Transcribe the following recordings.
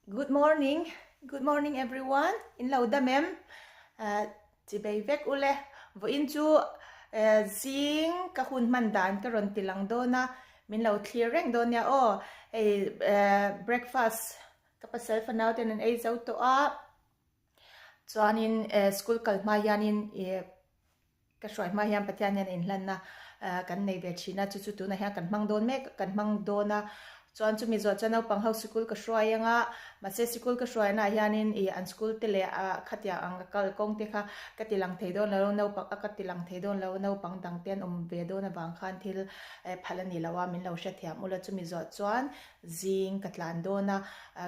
Good morning everyone. In lauda mem, chỉ bay vek ule, vô in chu zîng ka hun mandan ka ron tilang do na min lau thlir reng do nia o breakfast ka pasal fanau ten an ei zau to a chuan in school kal ma yanin ka hruai ma hian Pathian yan in hlan na kan nei ve thina chu tu na hian kan hmang don me kan hmang do na chuan chu mi zo chano pang ho school ka hruai anga ma se school ka hruai na hianin an school te le khatia ang kal kong te kha ka tilang thei don lo no pak ka tilang thei don lo no pang dang ten ve don awang khan thil phalani lawa min lo sha thiam ula chu mi zo chuan zîng ka tlan dona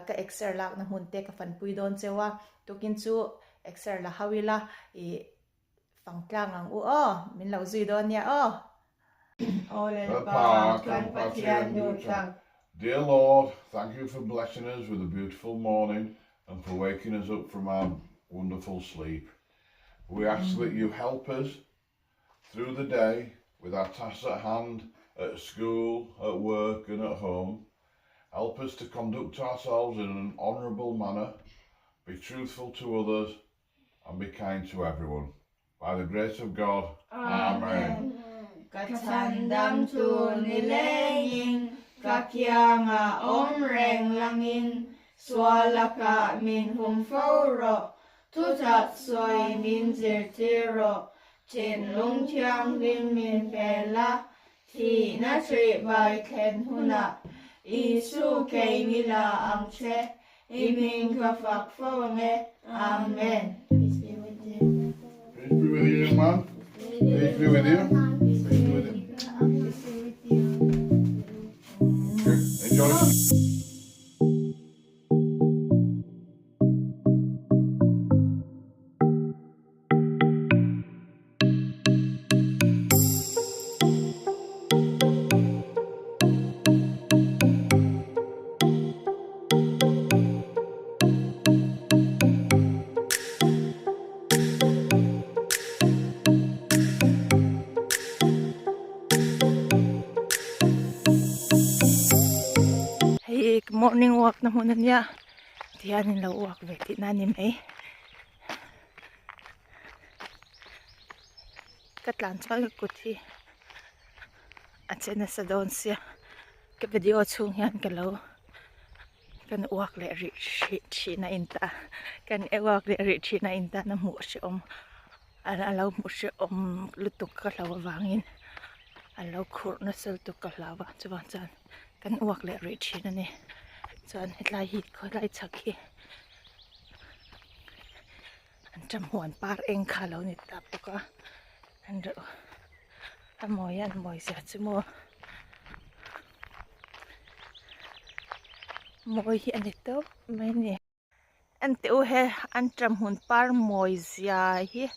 ka exer lâknaah hmun te ka fan pui don chewa Tûkin chu exer la hawila phang tlang ang u min lo zui don nia Lalpa kan Pathian Tûkin. Dear Lord, thank you for blessing us with a beautiful morning and for waking us up from our wonderful sleep. We ask that you help us through the day with our tasks at hand, at school, at work and at home. Help us to conduct ourselves in an honourable manner, be truthful to others and be kind to everyone. By the grace of God, Amen. Kathandam tu nilengin, kakyanga omreng langin, swalaka min humforo, tutat soy min zirtiro, chin lung tiang din min pela, ti na tri bai ken huna, isu kay nila ang che, iming kafak fonge, Amen. Peace be with you. Peace be with you, man. Peace be with you. Enjoy. Morning walk na muna niya. Diyan nila walk veti na ni May. Katlan sa kuti. At sina sa doon siya. Ka video chung yan kalaw. Kan walk le ri na inta. Kan walk le ri na inta na hmuh siya alaw hmuh siya lutuk kalaw avangin. Alaw khur na sultuk kalaw. Chuan kan walk le ri na ni. Chuan hetlai hi kholai chakhi an thlamuan par eng khalo ni tapuka an ro amoyan moi sia chumo moi hi ani to mai ni an teu he an thlamuan par moi zia hi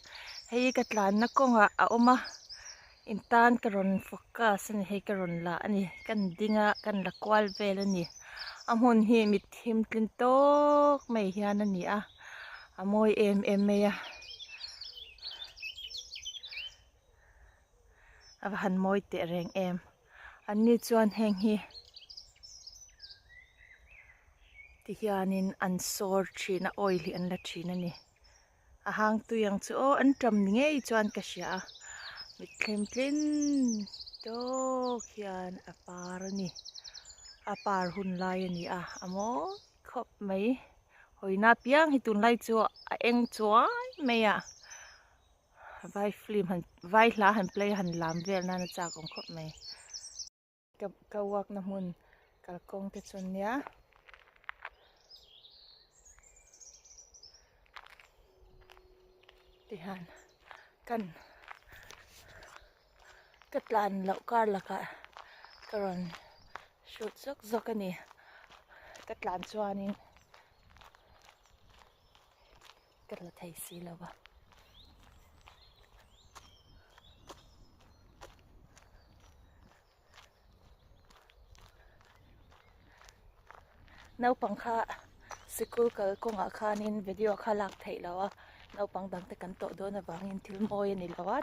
hei katlan na konga a oma intan karon focus ani hei karon la ani kan dinga kan la kual vel ani amon hi mit him tlin tok mai hian ani amoi em meya han moi te reng em ani chuan heng hi ti hianin an sor thina oil hi an la thina ni hang tu yang chu an tam ni ngei chuan ka sia mit thlem tlin tok hian apar ani apar hun lai ani amo khop mai hoina piang hitun lai chu a eng chuai meya vai film han vai hla han play han lam vel na cha kong khop mai ka wak na mun kal kong te chon nia tihan kan katlan laukar laka karon shoot zok ani katlan chuanin katla thei si lawa nau pangkha sikul kal konga khanin video khalak thei lawa nau pang dang te kan to do na wangin thil moi ani lawa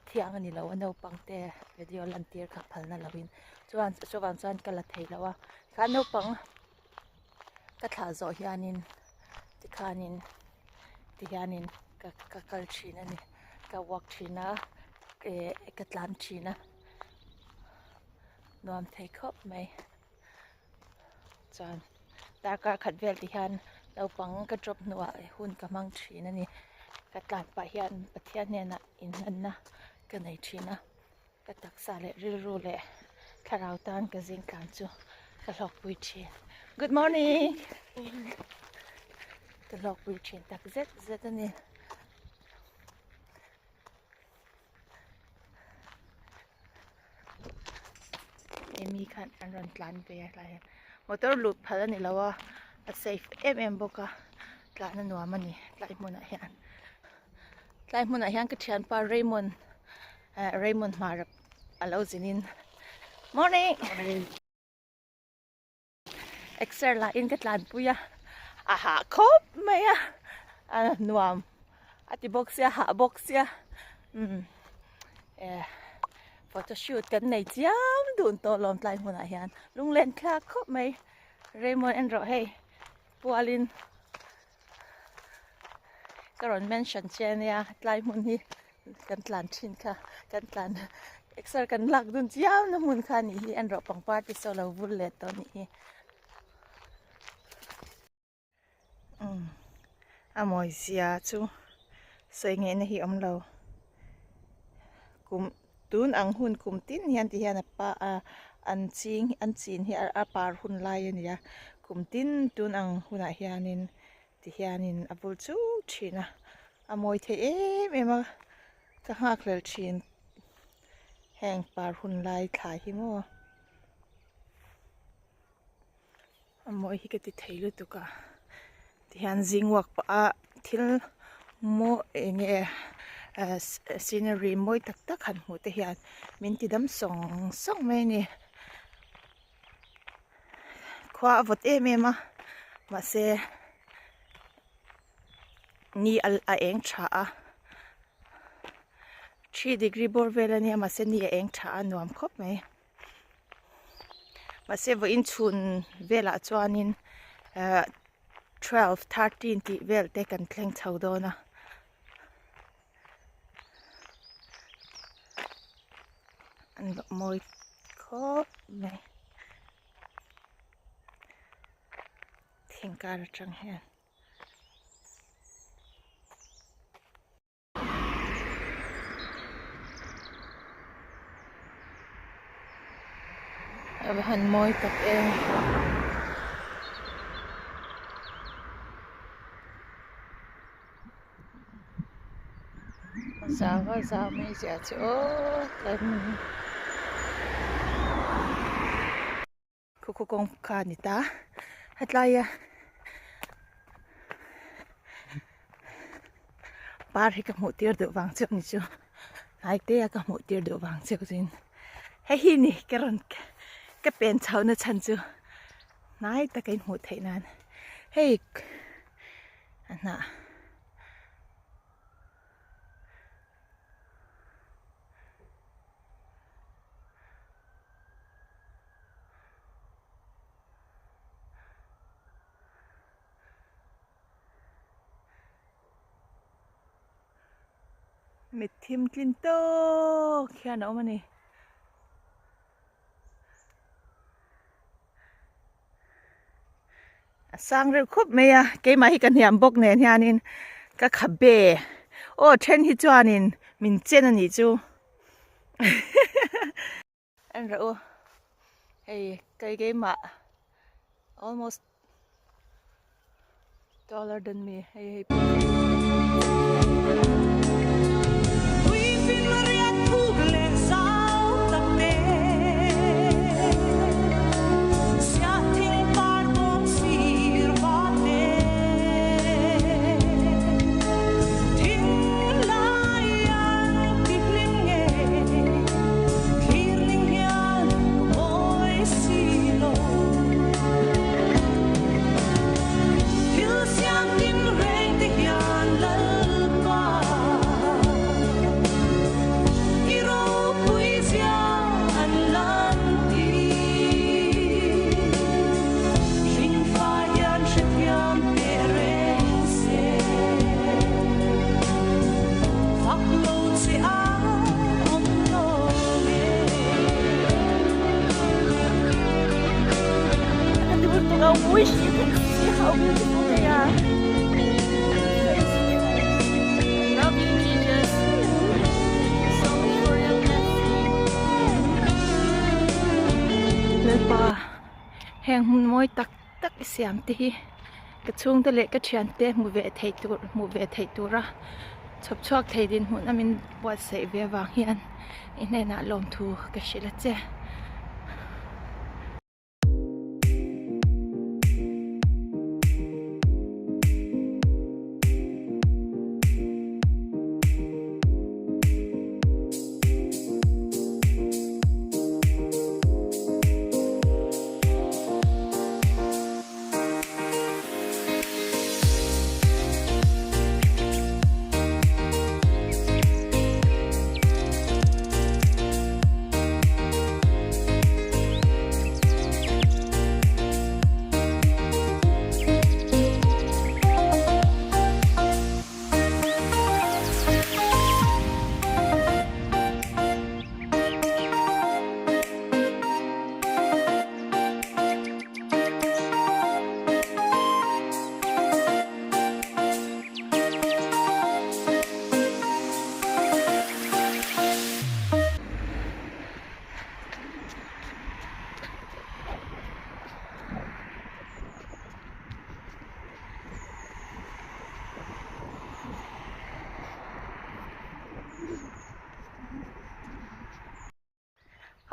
thiang ani lawa nau pang te video lantir kha phalna lawin chuan kala thei lawa kha nau pang ka thla zo hianin ti khanin ti hianin ka kal thina ni ka wak thina ka tlan thina nuam thei khop mai chuan darkar khat vel ti hian naupang ka drop nuwa hun ka mang thina ni ka tlan pa hian pathian nena in hlanna ka nei thina ka taksa le rilru le tharau tan ka zîng tlan chu ka ropui thin. Good morning. Ka ropui thin tak zet ani emi khan an ron tlan ve lai motor lut phal ani lawa a safe em boka tlan nuam ani tlai hmunah hian ka thian pa Raymond marap alo zinin morning exer la in ka tlan puya aha khop maya nuam ati boxia ha boxia photoshoot kan nei chiam dun to lom tlai hmunah hian lunglen thlak khop mai Raymond and rawh hey pualin karon mention chenia tlai hmun hi kan tlan thin kha kan tlan exer kan lak dun chiam na hmun kha ni hi an rawh pangpar ti so lo vul le to ni hi amoi sia chu sei nge na hi omlo kum tun ang hun kum tin hian ti hian pa an chin hi a par hun lai ania kum tin tun ang hunah hianin ti hianin avul chu thina amoi the em a ka hak lel thin heng par hun lai thai hi mo amoi hi ka ti theilu tuka ti hian zîng wak pa a thil mo nge scenery moi tak han hmuh te hian min ti dam song mai ni khwa vot em a ma se ni a eng tha a 3 degree bor vela ni ma se ni a eng tha a nuam khop mai ma se vo in chhun vela chuanin 12 13 ti vel te kan thleng chho dona an moi khop mai thingkar atang hian han moi tak em sao mấy giờ chỗ lên cô con ca nít ta hết lại à ba thì các một tia được vàng trước nhỉ chú hai tia các một tia được vàng trước rồi hay hi nè cái rần cái bên cháu nó chân chú nãy ta cái một thế nan hey anh nè mệt thêm tin to kia nó mà nè sang rồi khúc mày à cái mà hi cần hiểm bốc nè nha nên các khắp bể ô trên hi cho nên mình trên là nhỉ chú anh rồi hey cái mà almost taller than me hey Lalpa wish you could see how beautiful they are. I love you, Jesus. Thank you so much for your blessing. Lalpa hang hun moi tak siam ti ka chung te le ka thian te mu ve thei tur ra chop chok thei din hun amin wat sei ve avangin in na lawm thu ka shila che.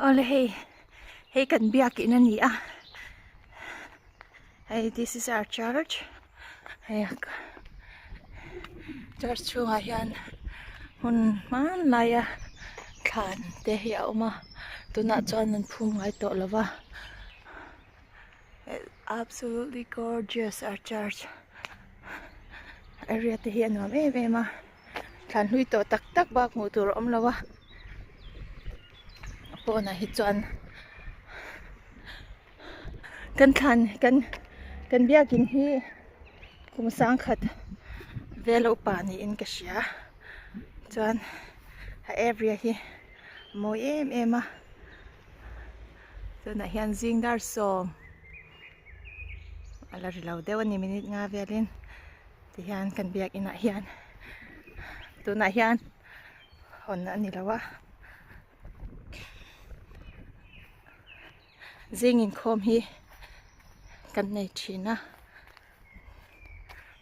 Ole hey kan biak in ani a. Hey, this is our church. Hey, church chu ayan hun man laya khan te ya uma tuna chuan an phum ngai to lova. Absolutely gorgeous, our church. Area te hi an me ma khan hui to tak bak mu tur om lova. Po na hi chuan kan biakin hi kum sang khat velo pa ni in ka sia chuan a area hi mo em a tuna hian zîng dar som ala rilau deuh ni minute nga velin ti hian kan biak ina hian tuna hian hon ani lawa zîng in khom hi kan nei thina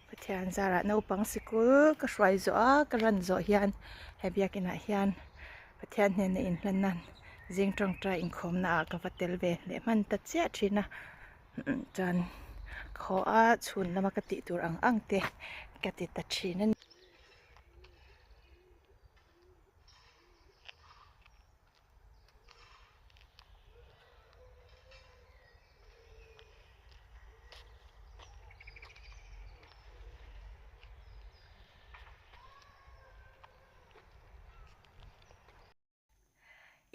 Pathian zara no pang sikul ka hruai zo a ka ran zo hian hebiak ina hian Pathian hnen in hlannan zîng tong tra in khom na ka vatel ve le man ta chia thina chan kho a chhun lama ka ti tur ang te ka ti ta thina.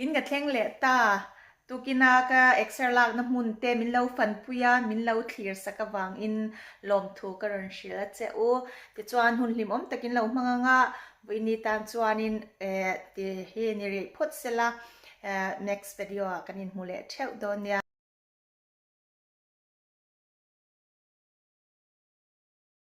In ga thleng le ta Tûkina ka exer lâknaah hmun te min lo fan puya min lo thlir sak avangin lawm thu ka ron hril a che u ti chuan hun hlim om takin lo hmanga voini tan chuanin ti hi ni ri phut sela next video kanin hmu le theuh dawn nia.